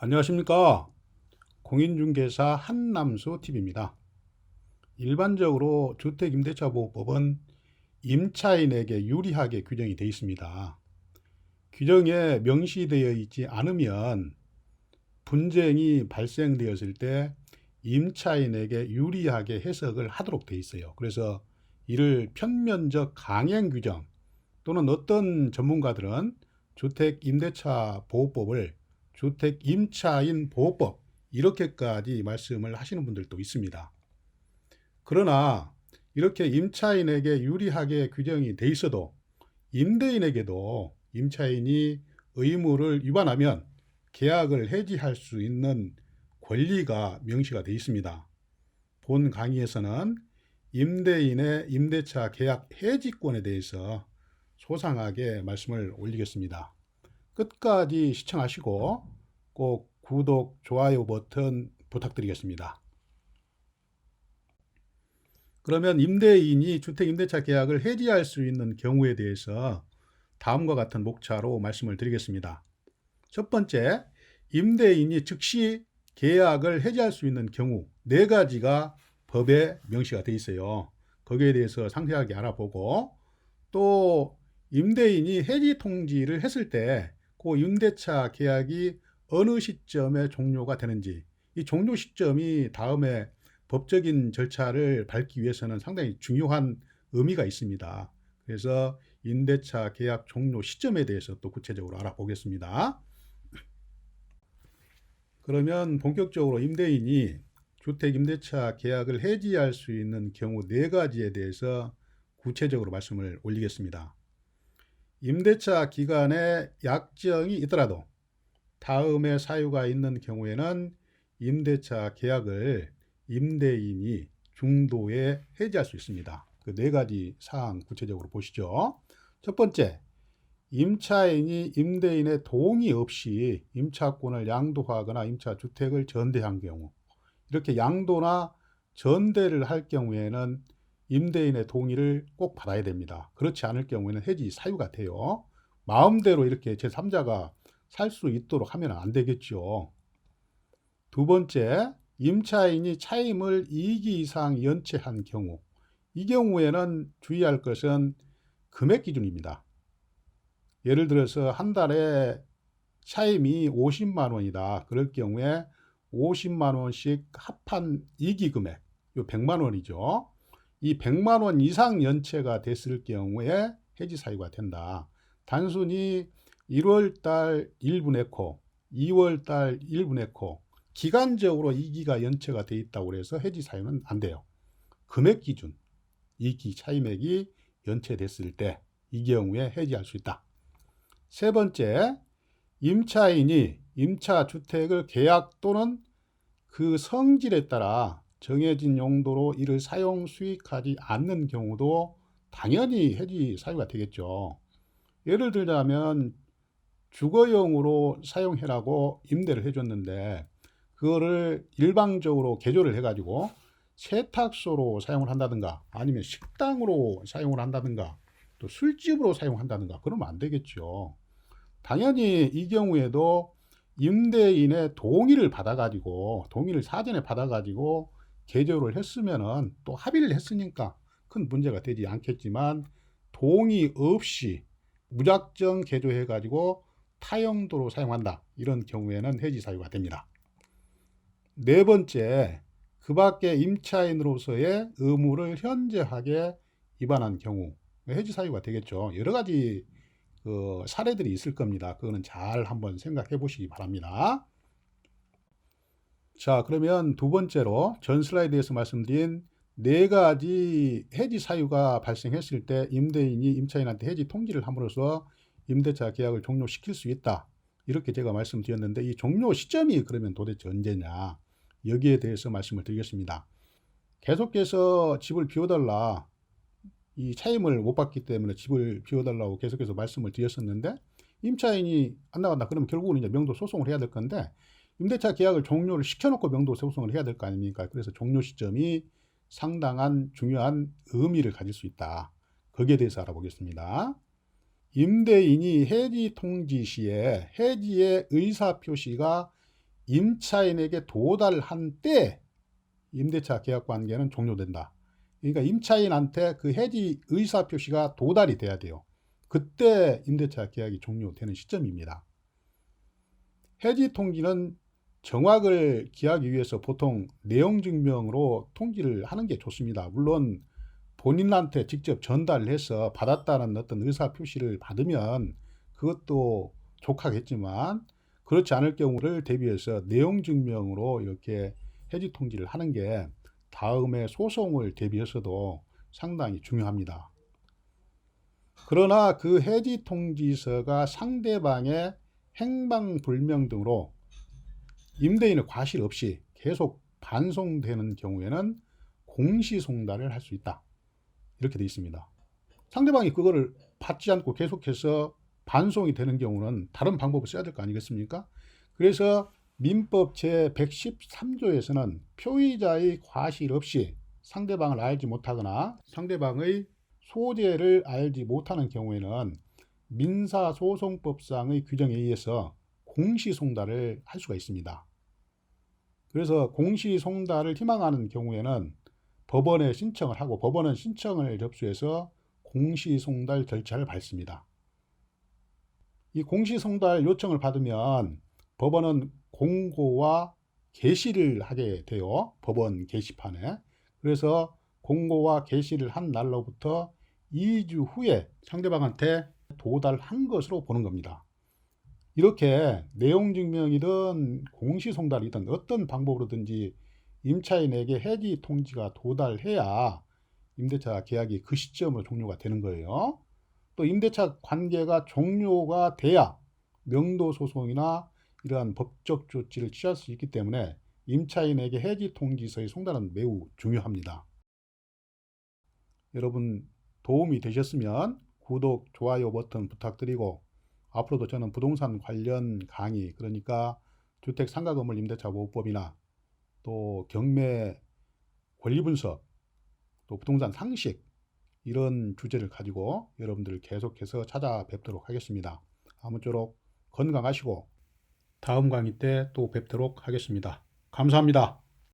안녕하십니까. 공인중개사 한남수TV입니다. 일반적으로 주택임대차보호법은 임차인에게 유리하게 규정이 되어 있습니다. 규정에 명시되어 있지 않으면 분쟁이 발생되었을 때 임차인에게 유리하게 해석을 하도록 되어 있어요. 그래서 이를 편면적 강행 규정 또는 어떤 전문가들은 주택임대차보호법을 주택임차인 보호법 이렇게까지 말씀을 하시는 분들도 있습니다. 그러나 이렇게 임차인에게 유리하게 규정이 돼 있어도 임대인에게도 임차인이 의무를 위반하면 계약을 해지할 수 있는 권리가 명시가 돼 있습니다. 본 강의에서는 임대인의 임대차 계약 해지권에 대해서 소상하게 말씀을 올리겠습니다. 끝까지 시청하시고 꼭 구독, 좋아요 버튼 부탁드리겠습니다. 그러면 임대인이 주택임대차 계약을 해지할 수 있는 경우에 대해서 다음과 같은 목차로 말씀을 드리겠습니다. 첫 번째, 임대인이 즉시 계약을 해지할 수 있는 경우 4가지가 법에 명시가 되어 있어요. 거기에 대해서 상세하게 알아보고 또 임대인이 해지 통지를 했을 때 그 임대차 계약이 어느 시점에 종료가 되는지 이 종료 시점이 다음에 법적인 절차를 밟기 위해서는 상당히 중요한 의미가 있습니다. 그래서 임대차 계약 종료 시점에 대해서 또 구체적으로 알아보겠습니다. 그러면 본격적으로 임대인이 주택임대차 계약을 해지할 수 있는 경우 4가지에 대해서 구체적으로 말씀을 올리겠습니다. 임대차 기간에 약정이 있더라도 다음의 사유가 있는 경우에는 임대차 계약을 임대인이 중도에 해지할 수 있습니다. 그 4가지 사항 구체적으로 보시죠. 첫 번째, 임차인이 임대인의 동의 없이 임차권을 양도하거나 임차주택을 전대한 경우, 이렇게 양도나 전대를 할 경우에는 임대인의 동의를 꼭 받아야 됩니다. 그렇지 않을 경우에는 해지 사유가 돼요. 마음대로 이렇게 제3자가 살 수 있도록 하면 안 되겠죠. 두 번째, 임차인이 차임을 2기 이상 연체한 경우, 이 경우에는 주의할 것은 금액 기준입니다. 예를 들어서 한 달에 차임이 50만 원이다. 그럴 경우에 50만 원씩 합한 2기 금액, 이 100만 원이죠. 이 100만 원 이상 연체가 됐을 경우에 해지 사유가 된다. 단순히 1월 달 일부 내고 2월 달 일부 내고 기간적으로 2기가 연체가 돼 있다고 해서 해지 사유는 안 돼요. 금액 기준 2기 차임액이 연체됐을 때 이 경우에 해지할 수 있다. 세 번째, 임차인이 임차주택을 계약 또는 그 성질에 따라 정해진 용도로 이를 사용 수익하지 않는 경우도 당연히 해지 사유가 되겠죠. 예를 들자면 주거용으로 사용해라고 임대를 해줬는데 그거를 일방적으로 개조를 해가지고 세탁소로 사용을 한다든가 아니면 식당으로 사용을 한다든가 또 술집으로 사용한다든가 그러면 안 되겠죠. 당연히 이 경우에도 임대인의 동의를 받아가지고 동의를 사전에 받아가지고 개조를 했으면은 또 합의를 했으니까 큰 문제가 되지 않겠지만 동의 없이 무작정 개조해가지고 타용도로 사용한다. 이런 경우에는 해지 사유가 됩니다. 네 번째, 그 밖에 임차인으로서의 의무를 현저하게 위반한 경우 해지 사유가 되겠죠. 여러 가지 사례들이 있을 겁니다. 그거는 잘 한번 생각해 보시기 바랍니다. 자, 그러면 두 번째로 전 슬라이드에서 말씀드린 4가지 해지 사유가 발생했을 때 임대인이 임차인한테 해지 통지를 함으로써 임대차 계약을 종료시킬 수 있다. 이렇게 제가 말씀드렸는데 이 종료 시점이 그러면 도대체 언제냐? 여기에 대해서 말씀을 드리겠습니다. 계속해서 집을 비워달라. 이 차임을 못 받기 때문에 집을 비워달라고 계속해서 말씀을 드렸었는데 임차인이 안 나간다. 그러면 결국은 이제 명도 소송을 해야 될 건데 임대차 계약을 종료를 시켜놓고 명도 소송을 해야 될 거 아닙니까? 그래서 종료 시점이 상당한 중요한 의미를 가질 수 있다. 거기에 대해서 알아보겠습니다. 임대인이 해지 통지 시에 해지의 의사 표시가 임차인에게 도달한 때 임대차 계약 관계는 종료된다. 그러니까 임차인한테 그 해지 의사표시가 도달이 돼야 돼요. 그때 임대차 계약이 종료되는 시점입니다. 해지 통지는 정확을 기하기 위해서 보통 내용증명으로 통지를 하는 게 좋습니다. 물론 본인한테 직접 전달해서 받았다는 어떤 의사표시를 받으면 그것도 족하겠지만, 그렇지 않을 경우를 대비해서 내용증명으로 이렇게 해지 통지를 하는 게 다음에 소송을 대비해서도 상당히 중요합니다. 그러나 그 해지 통지서가 상대방의 행방불명 등으로 임대인의 과실 없이 계속 반송되는 경우에는 공시송달을 할 수 있다. 이렇게 되어 있습니다. 상대방이 그거를 받지 않고 계속해서 반송이 되는 경우는 다른 방법을 써야 될 거 아니겠습니까? 그래서 민법 제113조에서는 표의자의 과실 없이 상대방을 알지 못하거나 상대방의 소재를 알지 못하는 경우에는 민사소송법상의 규정에 의해서 공시송달을 할 수가 있습니다. 그래서 공시송달을 희망하는 경우에는 법원에 신청을 하고 법원은 신청을 접수해서 공시송달 절차를 밟습니다. 이 공시송달 요청을 받으면 법원은 공고와 게시를 하게 돼요. 법원 게시판에. 그래서 공고와 게시를 한 날로부터 2주 후에 상대방한테 도달한 것으로 보는 겁니다. 이렇게 내용증명이든 공시송달이든 어떤 방법으로든지 임차인에게 해지 통지가 도달해야 임대차 계약이 그 시점으로 종료가 되는 거예요. 또 임대차 관계가 종료가 돼야 명도소송이나 이러한 법적 조치를 취할 수 있기 때문에 임차인에게 해지 통지서의 송달은 매우 중요합니다. 여러분 도움이 되셨으면 구독, 좋아요 버튼 부탁드리고, 앞으로도 저는 부동산 관련 강의, 그러니까 주택 상가 건물 임대차 보호법이나 또 경매 권리 분석, 또 부동산 상식, 이런 주제를 가지고 여러분들을 계속해서 찾아뵙도록 하겠습니다. 아무쪼록 건강하시고 다음 강의 때 또 뵙도록 하겠습니다. 감사합니다.